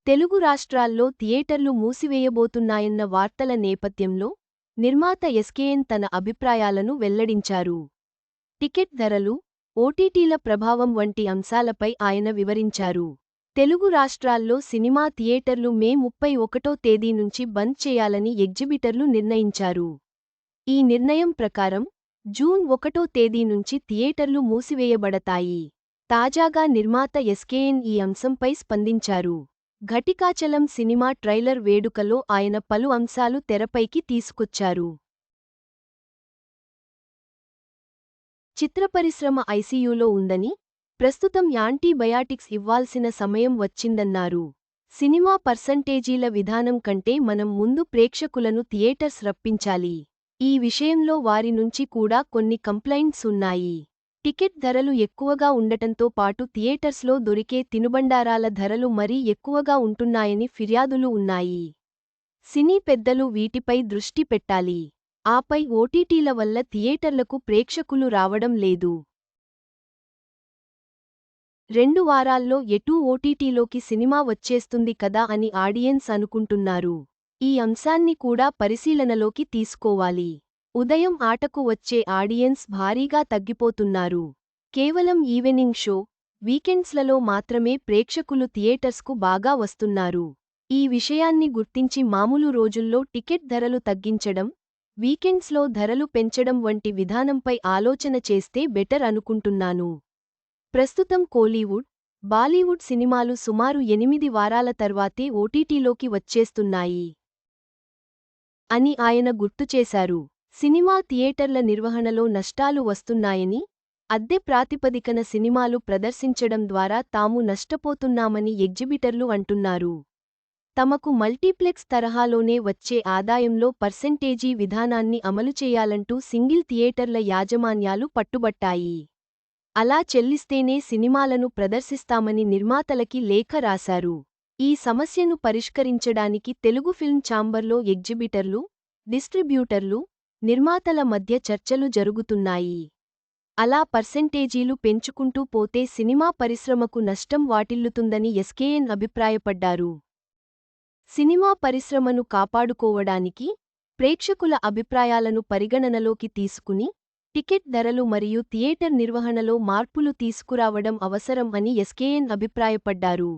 తెలుగు రాష్ట్రాల్లో థియేటర్లు మూసివేయబోతున్నాయన్న వార్తల నేపథ్యంలో నిర్మాత ఎస్కేఎన్ తన అభిప్రాయాలను వెల్లడించారు. టికెట్ ధరలు, ఓటీటీల ప్రభావం వంటి అంశాలపై ఆయన వివరించారు. తెలుగు రాష్ట్రాల్లో సినిమా థియేటర్లు మే 31వ తేదీ నుంచి బంద్ చేయాలని ఎగ్జిబిటర్లు నిర్ణయించారు. ఈ నిర్ణయం ప్రకారం జూన్ 1వ తేదీ నుంచి థియేటర్లు మూసివేయబడతాయి. తాజాగా నిర్మాత ఎస్కేఎన్ ఈ అంశంపై స్పందించారు. ఘటికాచలం సినిమా ట్రైలర్ వేడుకలో ఆయన పలు అంశాలు తెరపైకి తీసుకొచ్చారు. చిత్రపరిశ్రమ ఐసీయూలో ఉందని, ప్రస్తుతం యాంటీబయాటిక్స్ ఇవ్వాల్సిన సమయం వచ్చిందన్నారు. సినిమా పర్సంటేజీల విధానం కంటే మనం ముందు ప్రేక్షకులను థియేటర్స్ రప్పించాలి. ఈ విషయంలో వారి నుంచి కూడా కొన్ని కంప్లైంట్స్ ఉన్నాయి. టికెట్ ధరలు ఎక్కువగా ఉండటంతో పాటు థియేటర్స్లో దొరికే తినుబండారాల ధరలు మరీ ఎక్కువగా ఉంటున్నాయని ఫిర్యాదులు ఉన్నాయి. సినీ పెద్దలు వీటిపై దృష్టి పెట్టాలి. ఆపై ఓటీటీల వల్ల థియేటర్లకు ప్రేక్షకులు రావడం లేదు. 2 వారాల్లో ఎటూ ఓటీటీలోకి సినిమా వచ్చేస్తుంది కదా అని ఆడియన్స్ అనుకుంటున్నారు. ఈ అంశాన్ని కూడా పరిశీలనలోకి తీసుకోవాలి. ఉదయం ఆటకు వచ్చే ఆడియన్స్ భారీగా తగ్గిపోతున్నారు. కేవలం ఈవెనింగ్ షో, వీకెండ్స్లలో మాత్రమే ప్రేక్షకులు థియేటర్స్కు బాగా వస్తున్నారు. ఈ విషయాన్ని గుర్తించి మామూలు రోజుల్లో టికెట్ ధరలు తగ్గించడం, వీకెండ్స్లో ధరలు పెంచడం వంటి విధానంపై ఆలోచన చేస్తే బెటర్ అనుకుంటున్నాను. ప్రస్తుతం కోలీవుడ్, బాలీవుడ్ సినిమాలు సుమారు 8 వారాల తర్వాతే ఓటీటీలోకి వచ్చేస్తున్నాయి అని ఆయన గుర్తుచేశారు. సినిమా థియేటర్ల నిర్వహణలో నష్టాలు వస్తున్నాయని, అద్దె ప్రాతిపదికన సినిమాలు ప్రదర్శించడం ద్వారా తాము నష్టపోతున్నామని ఎగ్జిబిటర్లు అంటున్నారు. తమకు మల్టీప్లెక్స్ తరహాలోనే వచ్చే ఆదాయంలో పర్సెంటేజీ విధానాన్ని అమలుచేయాలంటూ సింగిల్ థియేటర్ల యాజమాన్యాలు పట్టుబట్టాయి. అలా చెల్లిస్తేనే సినిమాలను ప్రదర్శిస్తామని నిర్మాతలకి లేఖ రాశారు. ఈ సమస్యను పరిష్కరించడానికి తెలుగు ఫిల్మ్ ఛాంబర్లో ఎగ్జిబిటర్లు, డిస్ట్రిబ్యూటర్లు, నిర్మాతల మధ్య చర్చలు జరుగుతున్నాయి. అలా పర్సెంటేజీలు పెంచుకుంటూ పోతే సినిమా పరిశ్రమకు నష్టం వాటిల్లుతుందని ఎస్కేఎన్ అభిప్రాయపడ్డారు. సినిమా పరిశ్రమను కాపాడుకోవడానికి, ప్రేక్షకుల అభిప్రాయాలను పరిగణనలోకి తీసుకుని, టికెట్ ధరలు మరియు థియేటర్ నిర్వహణలో మార్పులు తీసుకురావడం అవసరం అని ఎస్కేఎన్ అభిప్రాయపడ్డారు.